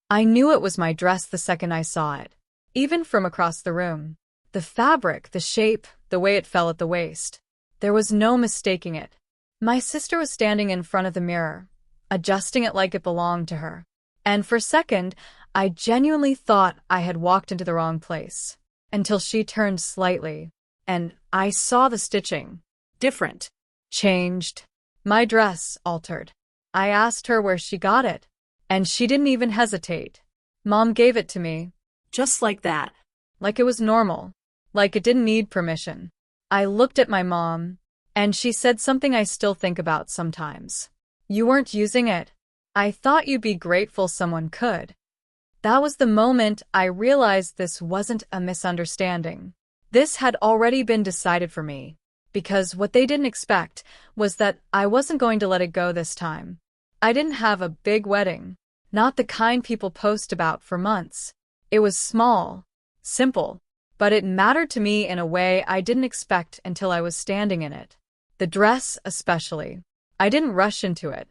I knew it was my dress the second I saw it, even from across the room. The fabric, the shape, the way it fell at the waist. There was no mistaking it. My sister was standing in front of the mirror, adjusting it like it belonged to her. And for a second, I genuinely thought I had walked into the wrong place. Until she turned slightly, and I saw the stitching. Different. Changed. My dress altered. I asked her where she got it, and she didn't even hesitate. Mom gave it to me. Just like that. Like it was normal. Like it didn't need permission. I looked at my mom, and she said something I still think about sometimes. You weren't using it. I thought you'd be grateful someone could. That was the moment I realized this wasn't a misunderstanding. This had already been decided for me, because what they didn't expect was that I wasn't going to let it go this time. I didn't have a big wedding, not the kind people post about for months. It was small, simple, but it mattered to me in a way I didn't expect until I was standing in it. The dress, especially. I didn't rush into it.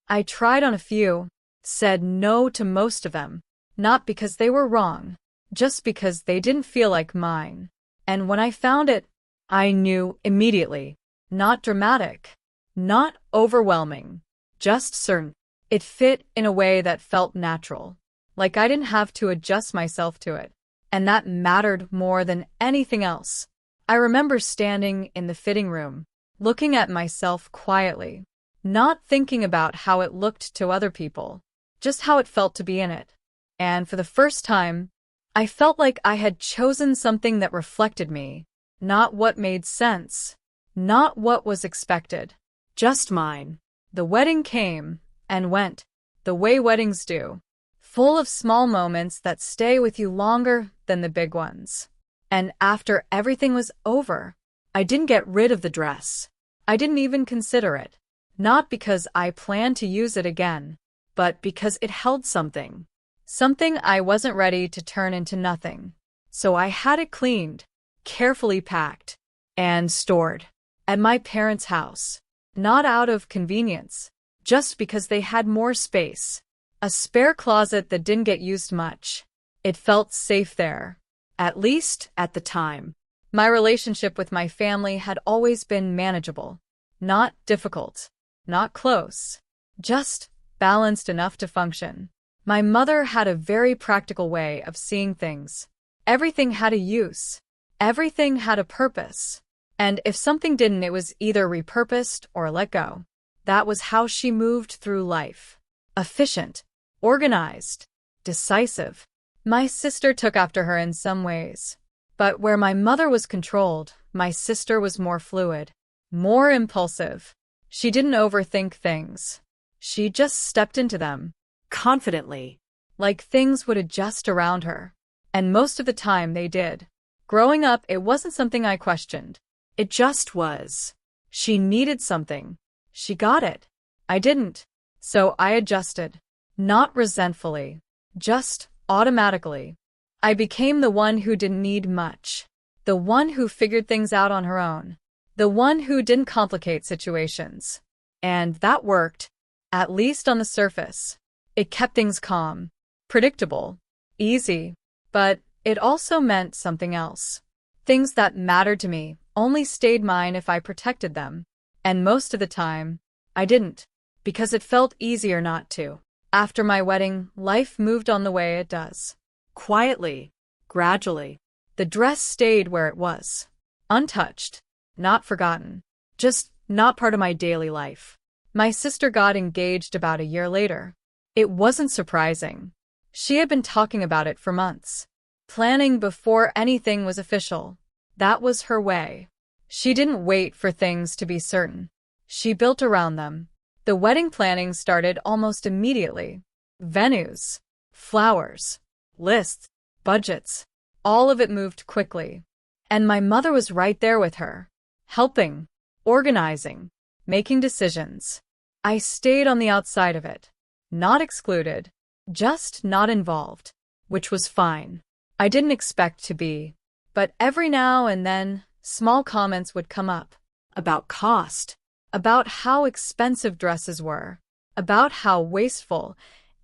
I tried on a few, said no to most of them, not because they were wrong, just because they didn't feel like mine. And when I found it, I knew immediately. Not dramatic, not overwhelming, just certain. It fit in a way that felt natural, like I didn't have to adjust myself to it. And that mattered more than anything else. I remember standing in the fitting room, looking at myself quietly, not thinking about how it looked to other people, just how it felt to be in it. And for the first time, I felt like I had chosen something that reflected me, not what made sense, not what was expected, just mine. The wedding came and went, the way weddings do, full of small moments that stay with you longer than the big ones. And after everything was over, I didn't get rid of the dress. I didn't even consider it. Not because I planned to use it again, but because it held something. Something I wasn't ready to turn into nothing. So I had it cleaned, carefully packed, and stored at my parents' house. Not out of convenience, just because they had more space. A spare closet that didn't get used much. It felt safe there, at least at the time. My relationship with my family had always been manageable. Not difficult, not close, just balanced enough to function. My mother had a very practical way of seeing things. Everything had a use. Everything had a purpose. And if something didn't, it was either repurposed or let go. That was how she moved through life. Efficient, organized, decisive. My sister took after her in some ways. But where my mother was controlled, my sister was more fluid, more impulsive. She didn't overthink things. She just stepped into them, confidently, like things would adjust around her. And most of the time they did. Growing up, it wasn't something I questioned. It just was. She needed something. She got it. I didn't. So I adjusted. Not resentfully. Just automatically. I became the one who didn't need much. The one who figured things out on her own. The one who didn't complicate situations. And that worked, at least on the surface. It kept things calm, predictable, easy. But it also meant something else. Things that mattered to me only stayed mine if I protected them. And most of the time, I didn't, because it felt easier not to. After my wedding, life moved on the way it does. Quietly, gradually. The dress stayed where it was. Untouched, not forgotten, just not part of my daily life. My sister got engaged about a year later. It wasn't surprising. She had been talking about it for months, planning before anything was official. That was her way. She didn't wait for things to be certain. She built around them. The wedding planning started almost immediately. Venues, flowers, lists, budgets, all of it moved quickly. And my mother was right there with her, helping, organizing, making decisions. I stayed on the outside of it, not excluded, just not involved, which was fine. I didn't expect to be, but every now and then, small comments would come up about cost, about how expensive dresses were, about how wasteful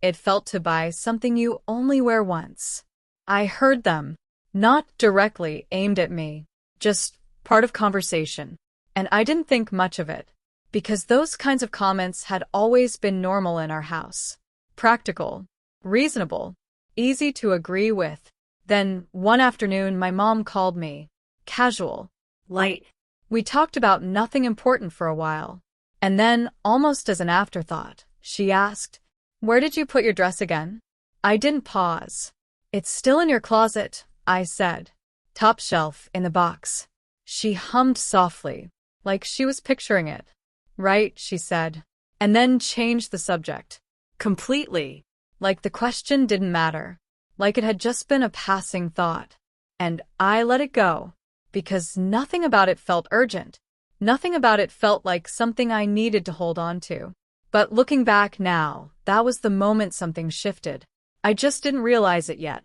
it felt to buy something you only wear once. I heard them, not directly aimed at me, just part of conversation. And I didn't think much of it, because those kinds of comments had always been normal in our house. Practical, reasonable, easy to agree with. Then, one afternoon, my mom called me. Casual. Light. We talked about nothing important for a while. And then, almost as an afterthought, she asked, "Where did you put your dress again?" I didn't pause. "It's still in your closet," I said. "Top shelf, in the box." She hummed softly, like she was picturing it. "Right," she said, and then changed the subject. Completely. Like the question didn't matter. Like it had just been a passing thought. And I let it go, because nothing about it felt urgent. Nothing about it felt like something I needed to hold on to. But looking back now, that was the moment something shifted. I just didn't realize it yet.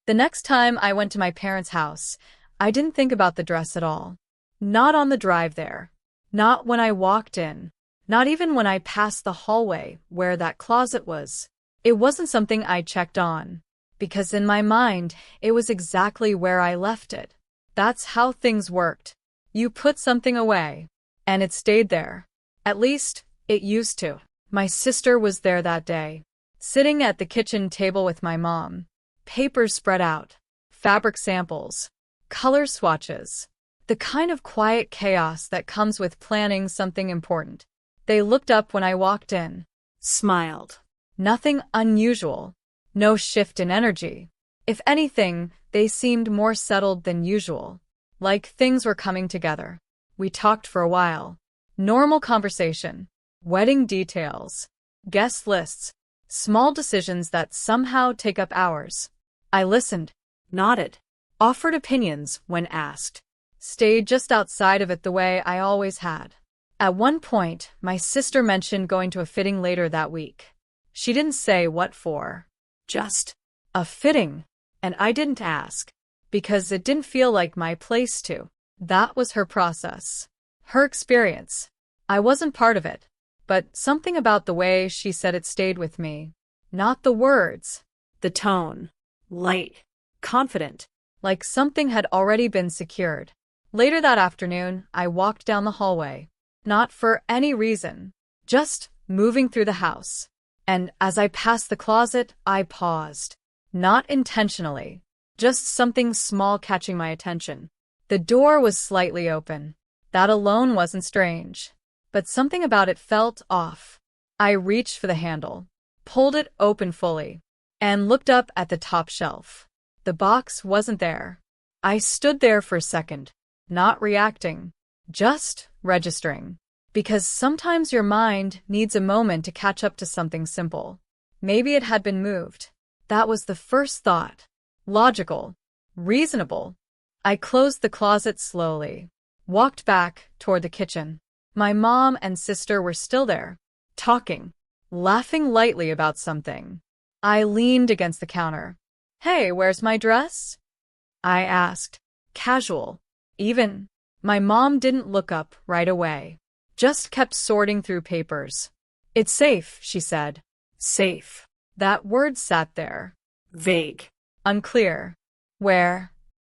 The next time I went to my parents' house, I didn't think about the dress at all. Not on the drive there. Not when I walked in. Not even when I passed the hallway where that closet was. It wasn't something I checked on, because in my mind, it was exactly where I left it. That's how things worked. You put something away, and it stayed there. At least, it used to. My sister was there that day, sitting at the kitchen table with my mom. Papers spread out, fabric samples, color swatches, the kind of quiet chaos that comes with planning something important. They looked up when I walked in, smiled. Nothing unusual, no shift in energy. If anything, they seemed more settled than usual, like things were coming together. We talked for a while. Normal conversation, wedding details, guest lists, small decisions that somehow take up hours. I listened, nodded, offered opinions when asked, stayed just outside of it the way I always had. At one point, my sister mentioned going to a fitting later that week. She didn't say what for. Just a fitting. And I didn't ask, because it didn't feel like my place to. That was her process, her experience. I wasn't part of it, but something about the way she said it stayed with me. Not the words, the tone. Light, confident, like something had already been secured. Later that afternoon, I walked down the hallway. Not for any reason, just moving through the house. And as I passed the closet, I paused. Not intentionally, just something small catching my attention. The door was slightly open. That alone wasn't strange, but something about it felt off. I reached for the handle, pulled it open fully, and looked up at the top shelf. The box wasn't there. I stood there for a second, not reacting, just registering. Because sometimes your mind needs a moment to catch up to something simple. Maybe it had been moved. That was the first thought. Logical. Reasonable. I closed the closet slowly, walked back toward the kitchen. My mom and sister were still there, talking, laughing lightly about something. I leaned against the counter. "Hey, where's my dress?" I asked, casual, even. My mom didn't look up right away, just kept sorting through papers. "It's safe," she said. Safe. That word sat there. Vague. Unclear. "Where?"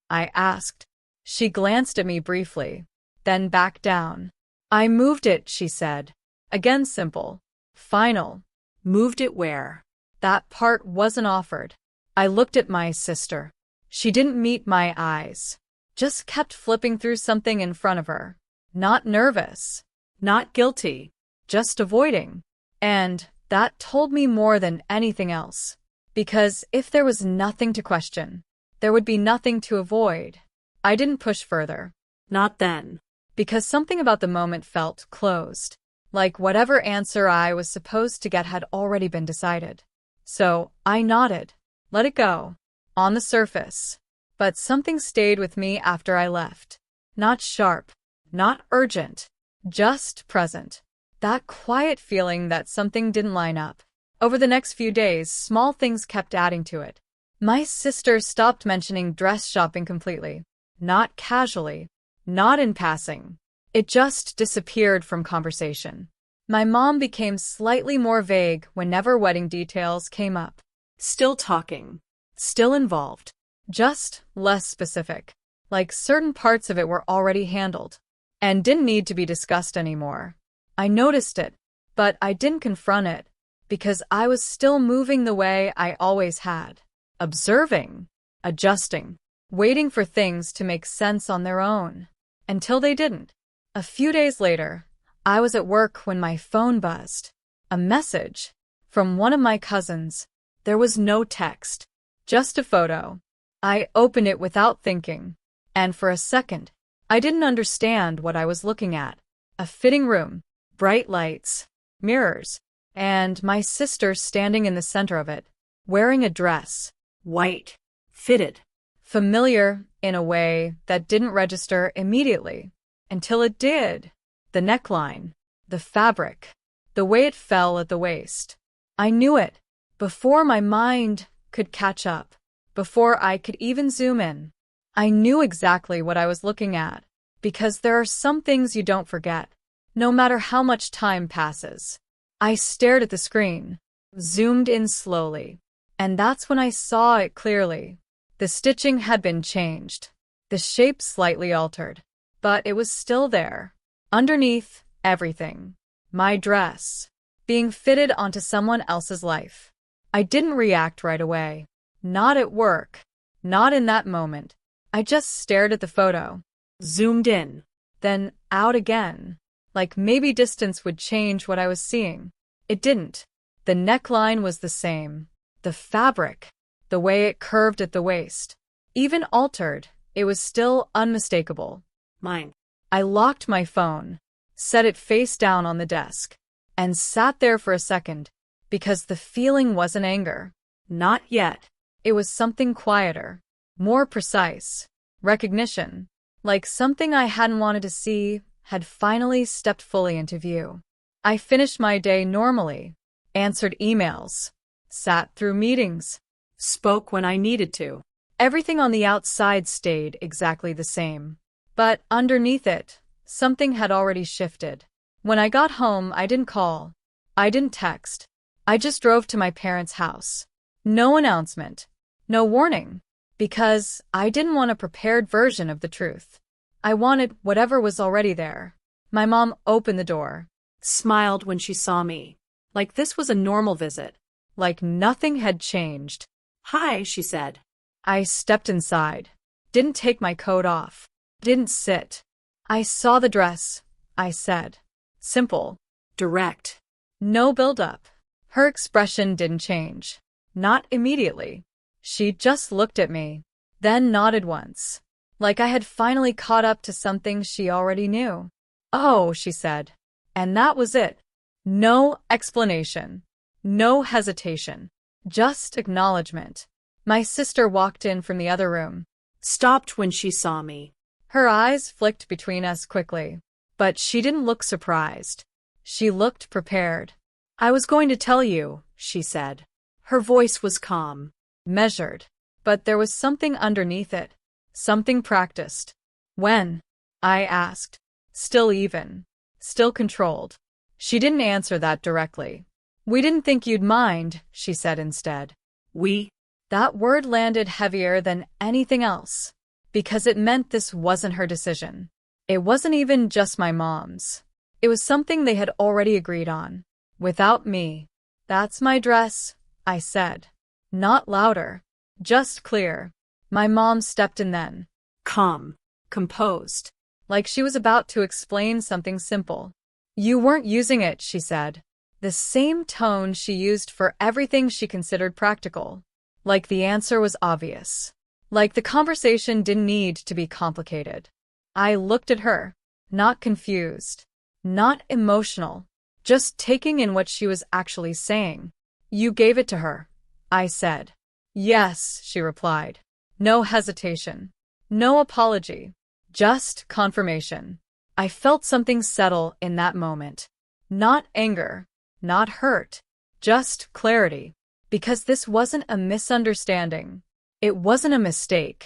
I asked. She glanced at me briefly, then back down. "I moved it," she said. Again simple. Final. Moved it where? That part wasn't offered. I looked at my sister. She didn't meet my eyes. Just kept flipping through something in front of her. Not nervous. Not guilty. Just avoiding. And that told me more than anything else. Because if there was nothing to question, there would be nothing to avoid. I didn't push further. Not then. Because something about the moment felt closed. Like whatever answer I was supposed to get had already been decided. So I nodded. Let it go. On the surface. But something stayed with me after I left. Not sharp. Not urgent. Just present. That quiet feeling that something didn't line up. Over the next few days, small things kept adding to it. My sister stopped mentioning dress shopping completely. Not casually. Not in passing. It just disappeared from conversation. My mom became slightly more vague whenever wedding details came up. Still talking. Still involved. Just less specific. Like certain parts of it were already handled and didn't need to be discussed anymore. I noticed it, but I didn't confront it because I was still moving the way I always had. Observing, adjusting, waiting for things to make sense on their own. Until they didn't. A few days later, I was at work when my phone buzzed. A message from one of my cousins. There was no text, just a photo. I opened it without thinking, and for a second, I didn't understand what I was looking at. A fitting room, bright lights, mirrors, and my sister standing in the center of it, wearing a dress. White. Fitted. Familiar in a way that didn't register immediately. Until it did. The neckline. The fabric. The way it fell at the waist. I knew it. Before my mind could catch up. Before I could even zoom in. I knew exactly what I was looking at. Because there are some things you don't forget. No matter how much time passes. I stared at the screen. Zoomed in slowly. And that's when I saw it clearly. The stitching had been changed. The shape slightly altered. But it was still there. Underneath everything. My dress. Being fitted onto someone else's life. I didn't react right away. Not at work. Not in that moment. I just stared at the photo. Zoomed in. Then out again. Like maybe distance would change what I was seeing. It didn't. The neckline was the same. The fabric. The way it curved at the waist. Even altered, it was still unmistakable. Mine. I locked my phone, set it face down on the desk, and sat there for a second, because the feeling wasn't anger. Not yet. It was something quieter, more precise. Recognition. Like something I hadn't wanted to see had finally stepped fully into view. I finished my day normally, answered emails, sat through meetings, spoke when I needed to. Everything on the outside stayed exactly the same. But underneath it, something had already shifted. When I got home, I didn't call. I didn't text. I just drove to my parents' house. No announcement. No warning. Because I didn't want a prepared version of the truth. I wanted whatever was already there. My mom opened the door. Smiled when she saw me. Like this was a normal visit. Like nothing had changed. "Hi," she said. I stepped inside. Didn't take my coat off. Didn't sit. "I saw the dress," I said. Simple. Direct. No build-up. Her expression didn't change. Not immediately. She just looked at me. Then nodded once. Like I had finally caught up to something she already knew. "Oh," she said. And that was it. No explanation. No hesitation. Just acknowledgement. My sister walked in from the other room. Stopped when she saw me. Her eyes flicked between us quickly. But she didn't look surprised. She looked prepared. "I was going to tell you," she said. Her voice was calm, measured. But there was something underneath it. Something practiced. "When?" I asked. Still even. Still controlled. She didn't answer that directly. "We didn't think you'd mind," she said instead. "We?" That word landed heavier than anything else. Because it meant this wasn't her decision. It wasn't even just my mom's. It was something they had already agreed on. Without me. "That's my dress," I said. Not louder. Just clear. My mom stepped in then. Calm. Composed. Like she was about to explain something simple. "You weren't using it," she said. The same tone she used for everything she considered practical. Like the answer was obvious. Like the conversation didn't need to be complicated. I looked at her. Not confused. Not emotional. Just taking in what she was actually saying. "You gave it to her," I said. "Yes," she replied. No hesitation. No apology. Just confirmation. I felt something settle in that moment. Not anger. Not hurt. Just clarity. Because this wasn't a misunderstanding. It wasn't a mistake.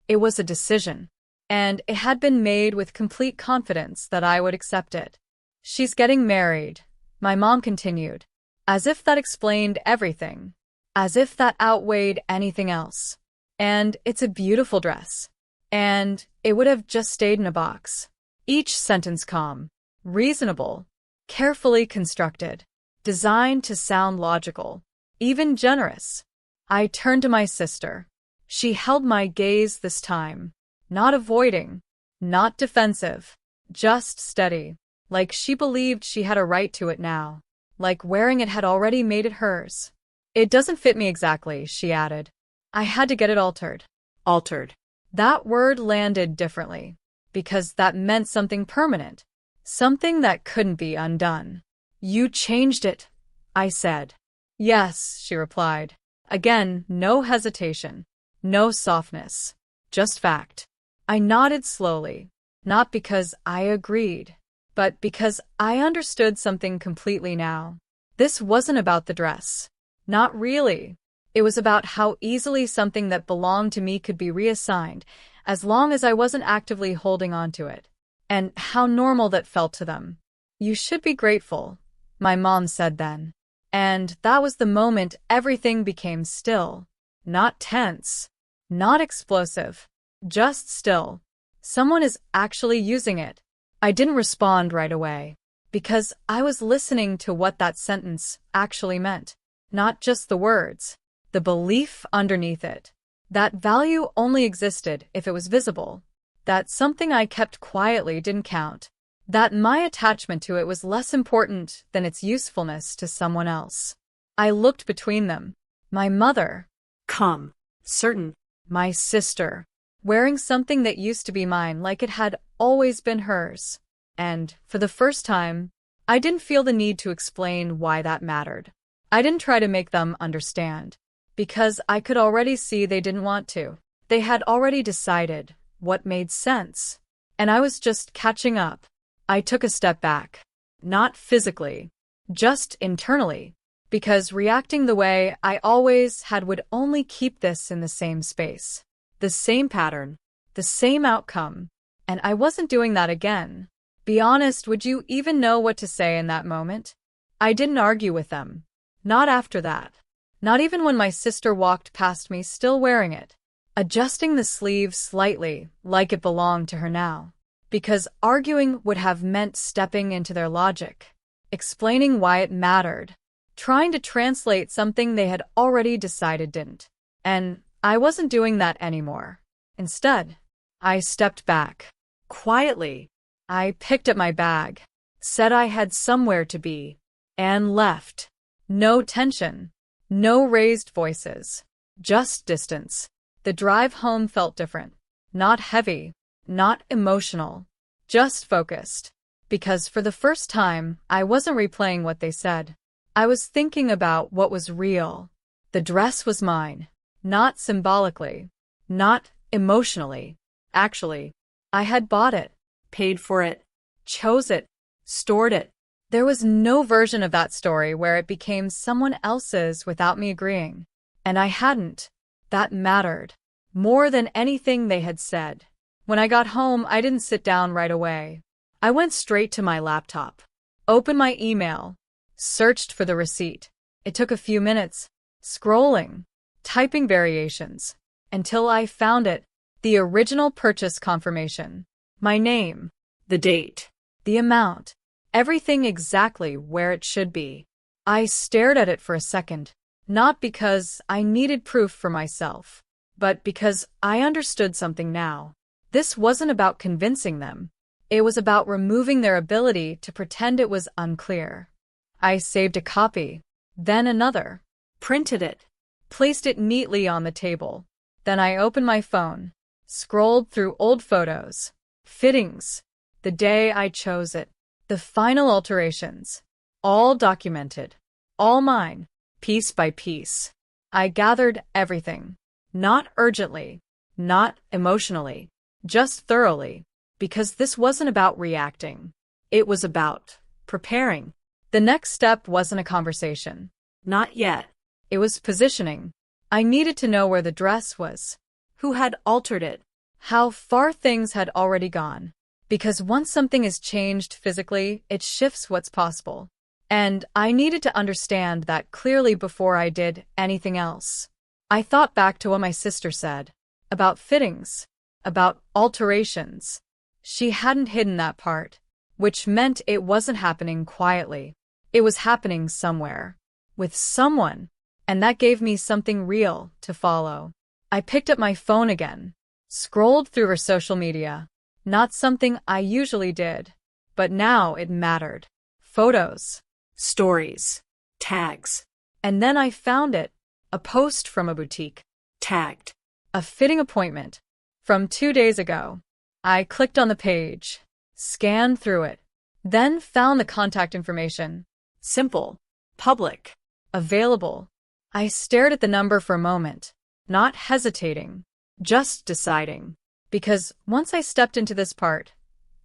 It was a decision. And it had been made with complete confidence that I would accept it. "She's getting married," My mom continued, as if that explained everything, as if that outweighed anything else. And it's a beautiful dress. And it would have just stayed in a box. Each sentence calm, reasonable, carefully constructed, designed to sound logical, even generous. I turned to my sister. She held my gaze this time, not avoiding, not defensive, just steady, like she believed she had a right to it now, like wearing it had already made it hers. It doesn't fit me exactly, she added. I had to get it altered. Altered. That word landed differently, because that meant something permanent, something that couldn't be undone. You changed it, I said. Yes, she replied. Again, no hesitation, no softness, just fact. I nodded slowly, not because I agreed, but because I understood something completely now. This wasn't about the dress. Not really. It was about how easily something that belonged to me could be reassigned, as long as I wasn't actively holding on to it, and how normal that felt to them. You should be grateful, my mom said then. And that was the moment everything became still. Not tense, not explosive, just still. Someone is actually using it. I didn't respond right away, because I was listening to what that sentence actually meant. Not just the words, the belief underneath it. That value only existed if it was visible. That something I kept quietly didn't count. That my attachment to it was less important than its usefulness to someone else. I looked between them. My mother, calm, certain. My sister, wearing something that used to be mine like it had always been hers. And, for the first time, I didn't feel the need to explain why that mattered. I didn't try to make them understand, because I could already see they didn't want to. They had already decided what made sense, and I was just catching up. I took a step back, not physically, just internally, because reacting the way I always had would only keep this in the same space, the same pattern, the same outcome, and I wasn't doing that again. Be honest, would you even know what to say in that moment? I didn't argue with them. Not after that. Not even when my sister walked past me still wearing it, adjusting the sleeve slightly like it belonged to her now. Because arguing would have meant stepping into their logic, explaining why it mattered, trying to translate something they had already decided didn't. And I wasn't doing that anymore. Instead, I stepped back. Quietly, I picked up my bag, said I had somewhere to be, and left. No tension, no raised voices, just distance. The drive home felt different. Not heavy, not emotional, just focused. Because for the first time, I wasn't replaying what they said. I was thinking about what was real. The dress was mine, not symbolically, not emotionally. Actually, I had bought it, paid for it, chose it, stored it. There was no version of that story where it became someone else's without me agreeing. And I hadn't. That mattered. More than anything they had said. When I got home, I didn't sit down right away. I went straight to my laptop, opened my email, searched for the receipt. It took a few minutes, scrolling, typing variations, until I found it. The original purchase confirmation. My name, the date, the amount. Everything exactly where it should be. I stared at it for a second, not because I needed proof for myself, but because I understood something now. This wasn't about convincing them. It was about removing their ability to pretend it was unclear. I saved a copy, then another, printed it, placed it neatly on the table. Then I opened my phone, scrolled through old photos, fittings, the day I chose it. The final alterations, all documented, all mine, piece by piece. I gathered everything, not urgently, not emotionally, just thoroughly, because this wasn't about reacting. It was about preparing. The next step wasn't a conversation. Not yet. It was positioning. I needed to know where the dress was, who had altered it, how far things had already gone. Because once something is changed physically, it shifts what's possible. And I needed to understand that clearly before I did anything else. I thought back to what my sister said about fittings, about alterations. She hadn't hidden that part, which meant it wasn't happening quietly. It was happening somewhere, with someone, and that gave me something real to follow. I picked up my phone again, scrolled through her social media. Not something I usually did, but now it mattered. Photos, stories, tags. And then I found it, a post from a boutique, tagged, a fitting appointment, from 2 days ago. I clicked on the page, scanned through it, then found the contact information. Simple, public, available. I stared at the number for a moment, not hesitating, just deciding. Because once I stepped into this part,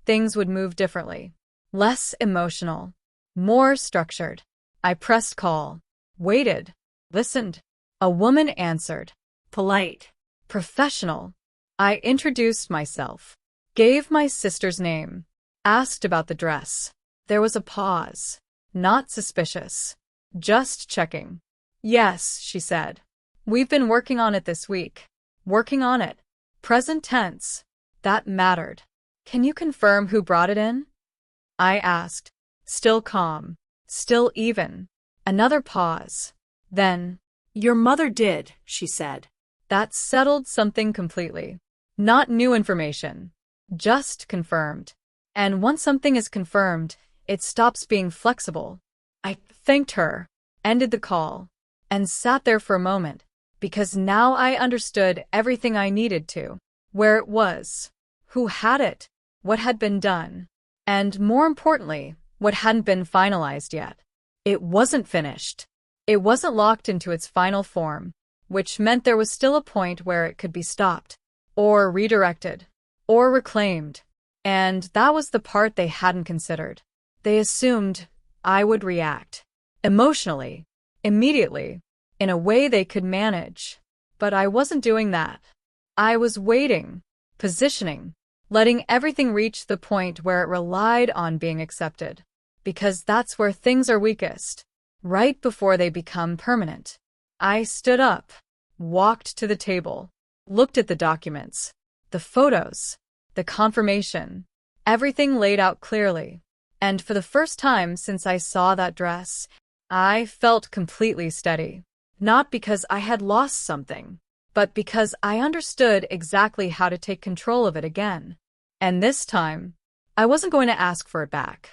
things would move differently. Less emotional, more structured. I pressed call, waited, listened. A woman answered. Polite, professional. I introduced myself, gave my sister's name, asked about the dress. There was a pause, not suspicious, just checking. Yes, she said. We've been working on it this week. Working on it. Present tense. That mattered. Can you confirm who brought it in? I asked, still calm, still even. Another pause. Then, your mother did, she said. That settled something completely. Not new information, just confirmed. And once something is confirmed, it stops being flexible. I thanked her, ended the call, and sat there for a moment, because now I understood everything I needed to. Where it was, who had it, what had been done, and more importantly, what hadn't been finalized yet. It wasn't finished. It wasn't locked into its final form, which meant there was still a point where it could be stopped, or redirected, or reclaimed. And that was the part they hadn't considered. They assumed I would react, emotionally, immediately, in a way they could manage. But I wasn't doing that. I was waiting, positioning, letting everything reach the point where it relied on being accepted. Because that's where things are weakest, right before they become permanent. I stood up, walked to the table, looked at the documents, the photos, the confirmation, everything laid out clearly. And for the first time since I saw that dress, I felt completely steady. Not because I had lost something, but because I understood exactly how to take control of it again. And this time, I wasn't going to ask for it back.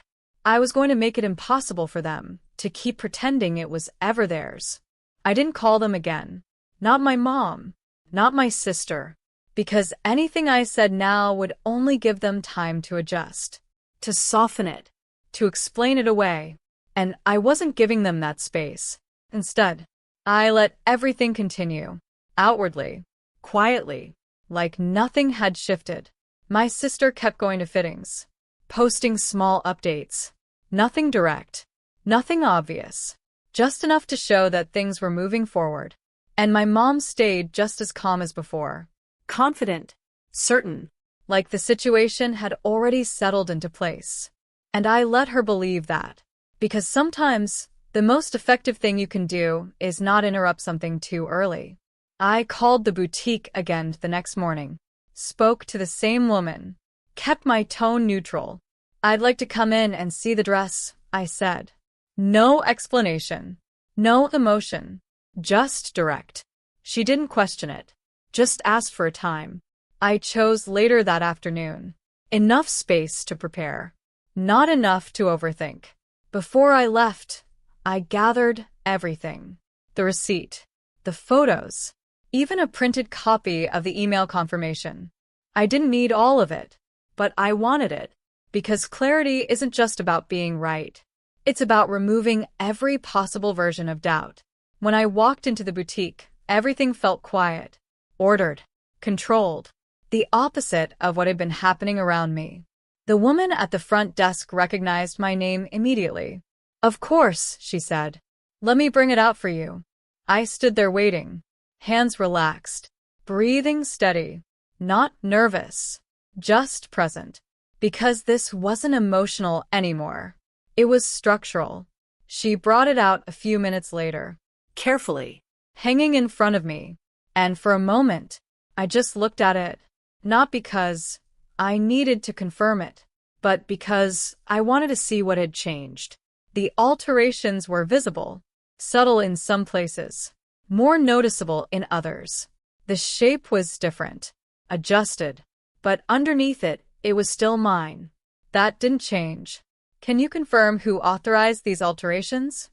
I was going to make it impossible for them to keep pretending it was ever theirs. I didn't call them again. Not my mom, not my sister, because anything I said now would only give them time to adjust, to soften it, to explain it away. And I wasn't giving them that space. Instead, I let everything continue, outwardly, quietly, like nothing had shifted. My sister kept going to fittings, posting small updates. Nothing direct, nothing obvious, just enough to show that things were moving forward. And my mom stayed just as calm as before, confident, certain, like the situation had already settled into place. And I let her believe that, because sometimes the most effective thing you can do is not interrupt something too early. I called the boutique again the next morning, spoke to the same woman, kept my tone neutral. I'd like to come in and see the dress, I said. No explanation, no emotion, just direct. She didn't question it, just asked for a time. I chose later that afternoon. Enough space to prepare, not enough to overthink. Before I left, I gathered everything. The receipt, the photos, even a printed copy of the email confirmation. I didn't need all of it, but I wanted it. Because clarity isn't just about being right. It's about removing every possible version of doubt. When I walked into the boutique, everything felt quiet, ordered, controlled, the opposite of what had been happening around me. The woman at the front desk recognized my name immediately. Of course, she said. Let me bring it out for you. I stood there waiting, hands relaxed, breathing steady, not nervous, just present. Because this wasn't emotional anymore. It was structural. She brought it out a few minutes later, carefully. hanging in front of me, and for a moment, I just looked at it, not because I needed to confirm it, but because I wanted to see what had changed. The alterations were visible, subtle in some places, more noticeable in others. The shape was different, adjusted, but underneath it, it was still mine. That didn't change. Can you confirm who authorized these alterations?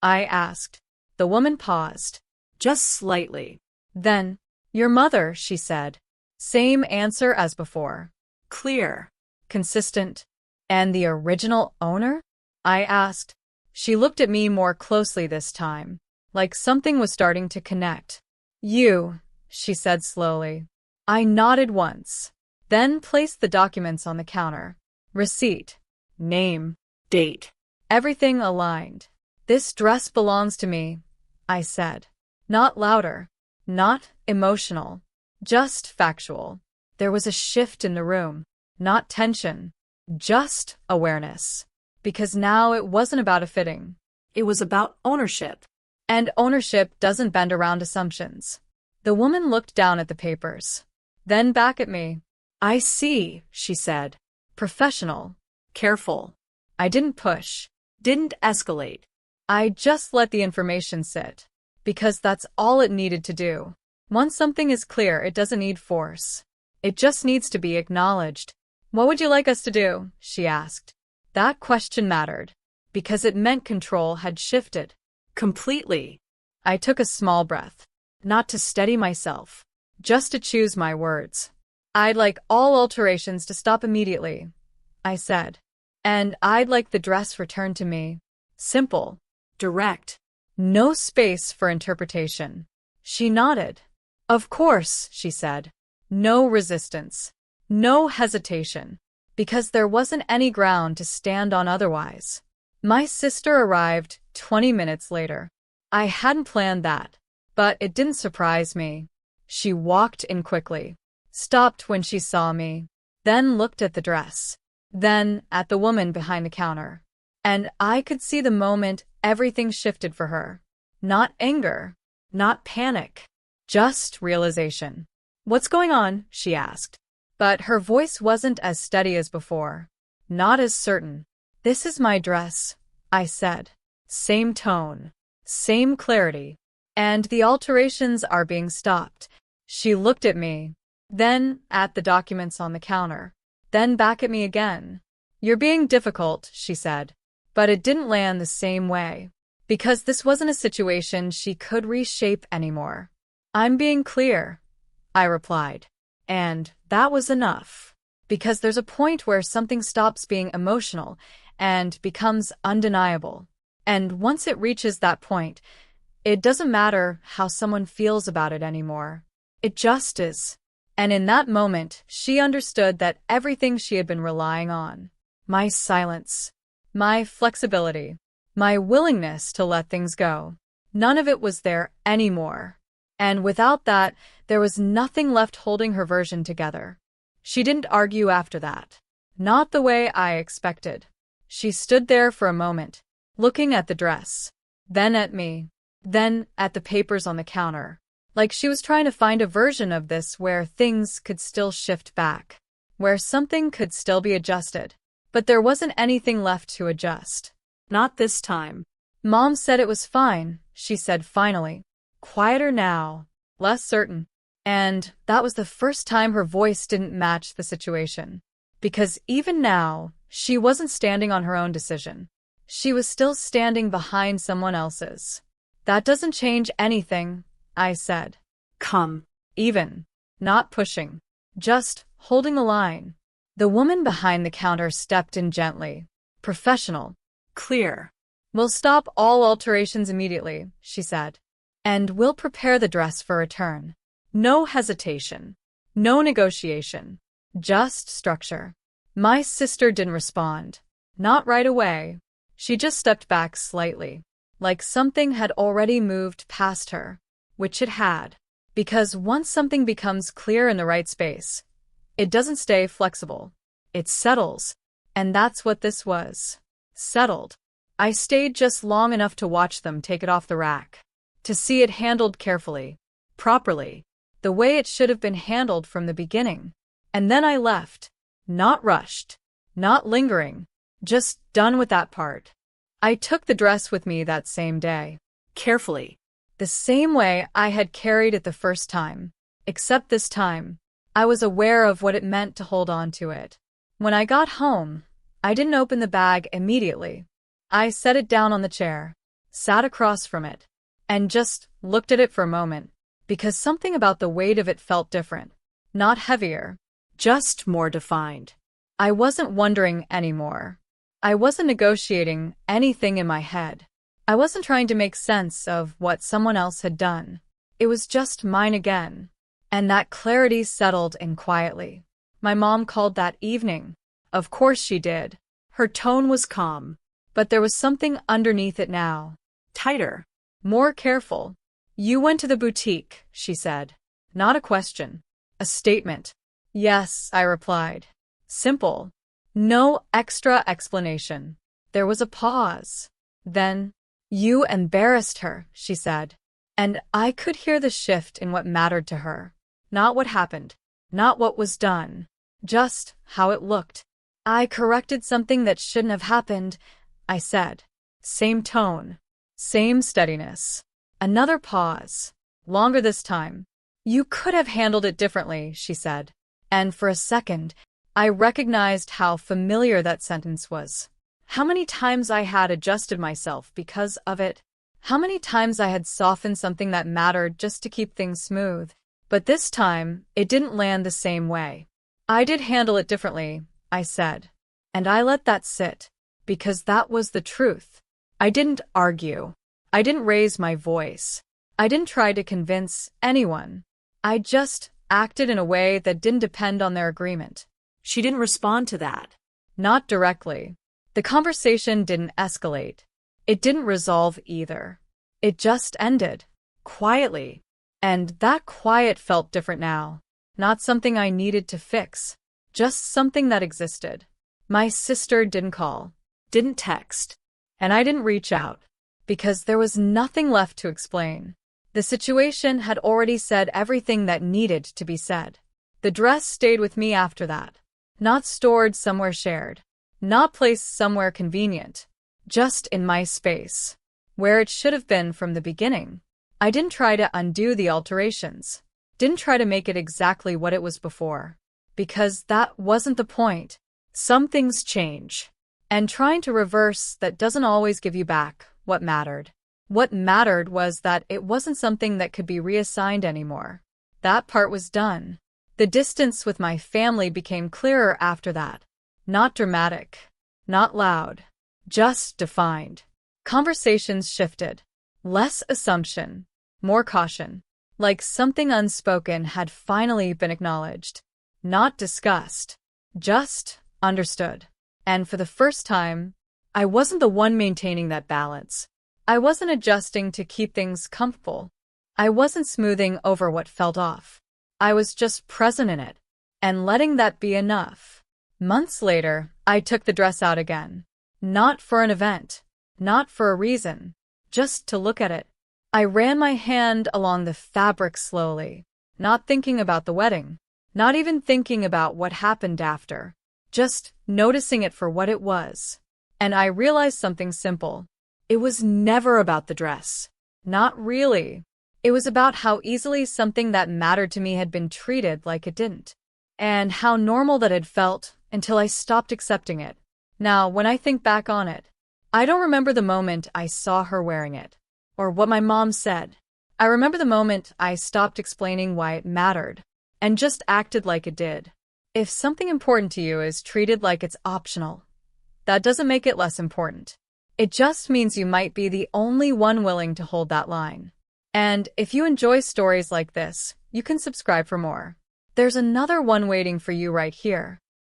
I asked. The woman paused. Just slightly. Then, your mother, she said. Same answer as before. Clear. Consistent. And the original owner? I asked. She looked at me more closely this time, like something was starting to connect. You, she said slowly. I nodded once, then placed the documents on the counter. Receipt, name, Date. everything aligned. This dress belongs to me, I said. Not louder, not emotional, just factual. There was a shift in the room, not tension, just awareness. Because now it wasn't about a fitting. It was about ownership. And ownership doesn't bend around assumptions. The woman looked down at the papers, then back at me. I see, she said. Professional. Careful. I didn't push. Didn't escalate. I just let the information sit. Because that's all it needed to do. Once something is clear, it doesn't need force. It just needs to be acknowledged. What would you like us to do? She asked. That question mattered, because it meant control had shifted. Completely. I took a small breath, not to steady myself, just to choose my words. I'd like all alterations to stop immediately, I said. And I'd like the dress returned to me. Simple. Direct. No space for interpretation. She nodded. Of course, she said. No resistance. No hesitation. Because there wasn't any ground to stand on otherwise. My sister arrived 20 minutes later. I hadn't planned that, but it didn't surprise me. She walked in quickly, stopped when she saw me, then looked at the dress, then at the woman behind the counter. And I could see the moment everything shifted for her. Not anger, not panic, just realization. What's going on? She asked. But her voice wasn't as steady as before, not as certain. This is my dress, I said. Same tone, same clarity. And the alterations are being stopped. She looked at me, then at the documents on the counter, then back at me again. You're being difficult, she said. But it didn't land the same way. Because this wasn't a situation she could reshape anymore. I'm being clear, I replied. And that was enough. Because there's a point where something stops being emotional and becomes undeniable. And once it reaches that point, it doesn't matter how someone feels about it anymore. It just is. And in that moment, she understood that everything she had been relying on, my silence, my flexibility, my willingness to let things go, none of it was there anymore. And without that, there was nothing left holding her version together. She didn't argue after that. Not the way I expected. She stood there for a moment, looking at the dress, then at me, then at the papers on the counter, like she was trying to find a version of this where things could still shift back, where something could still be adjusted. But there wasn't anything left to adjust. Not this time. Mom said it was fine, she said finally. Quieter now, less certain. And that was the first time her voice didn't match the situation. Because even now, she wasn't standing on her own decision. She was still standing behind someone else's. That doesn't change anything, I said. Come. Even. Not pushing. Just holding the line. The woman behind the counter stepped in gently. Professional. Clear. We'll stop all alterations immediately, she said. And we'll prepare the dress for return. No hesitation. No negotiation. Just structure. My sister didn't respond. Not right away. She just stepped back slightly, like something had already moved past her, which it had. Because once something becomes clear in the right space, it doesn't stay flexible. It settles. And that's what this was. Settled. I stayed just long enough to watch them take it off the rack, to see it handled carefully, properly, the way it should have been handled from the beginning. And then I left, not rushed, not lingering, just done with that part. I took the dress with me that same day, Carefully. the same way I had carried it the first time, except this time, I was aware of what it meant to hold on to it. When I got home, I didn't open the bag immediately. I set it down on the chair, sat across from it, and just looked at it for a moment, because something about the weight of it felt different, not heavier, Just more defined. I wasn't wondering anymore. I wasn't negotiating anything in my head. I wasn't trying to make sense of what someone else had done. It was just mine again. And that clarity settled in quietly. My mom called that evening. Of course she did. Her tone was calm. But there was something underneath it now. Tighter. More careful. You went to the boutique, she said. Not a question. A statement. Yes, I replied. Simple. No extra explanation. There was a pause. Then, you embarrassed her, she said. And I could hear the shift in what mattered to her. Not what happened. Not what was done. Just how it looked. I corrected something that shouldn't have happened, I said. Same tone. Same steadiness. Another pause. Longer this time. You could have handled it differently, she said. And for a second, I recognized how familiar that sentence was. How many times I had adjusted myself because of it. How many times I had softened something that mattered just to keep things smooth. But this time, it didn't land the same way. I did handle it differently, I said. And I let that sit, because that was the truth. I didn't argue. I didn't raise my voice. I didn't try to convince anyone. I just acted in a way that didn't depend on their agreement. She didn't respond to that. Not directly. The conversation didn't escalate. It didn't resolve either. It just ended. Quietly. And that quiet felt different now. Not something I needed to fix. Just something that existed. My sister didn't call. Didn't text. And I didn't reach out. Because there was nothing left to explain. The situation had already said everything that needed to be said. The dress stayed with me after that. Not stored somewhere shared. Not placed somewhere convenient. Just in my space. Where it should have been from the beginning. I didn't try to undo the alterations. Didn't try to make it exactly what it was before. Because that wasn't the point. Some things change. And trying to reverse that doesn't always give you back what mattered. What mattered was that it wasn't something that could be reassigned anymore. That part was done. The distance with my family became clearer after that. Not dramatic. Not loud. Just defined. Conversations shifted. Less assumption. More caution. Like something unspoken had finally been acknowledged. Not discussed. Just understood. And for the first time, I wasn't the one maintaining that balance. I wasn't adjusting to keep things comfortable. I wasn't smoothing over what felt off. I was just present in it, and letting that be enough. Months later, I took the dress out again. Not for an event, not for a reason, just to look at it. I ran my hand along the fabric slowly, not thinking about the wedding, not even thinking about what happened after, just noticing it for what it was. And I realized something simple. It was never about the dress. Not really. It was about how easily something that mattered to me had been treated like it didn't. And how normal that had felt until I stopped accepting it. Now, when I think back on it, I don't remember the moment I saw her wearing it, or what my mom said. I remember the moment I stopped explaining why it mattered, and just acted like it did. If something important to you is treated like it's optional, that doesn't make it less important. It just means you might be the only one willing to hold that line. And if you enjoy stories like this, you can subscribe for more. There's another one waiting for you right here.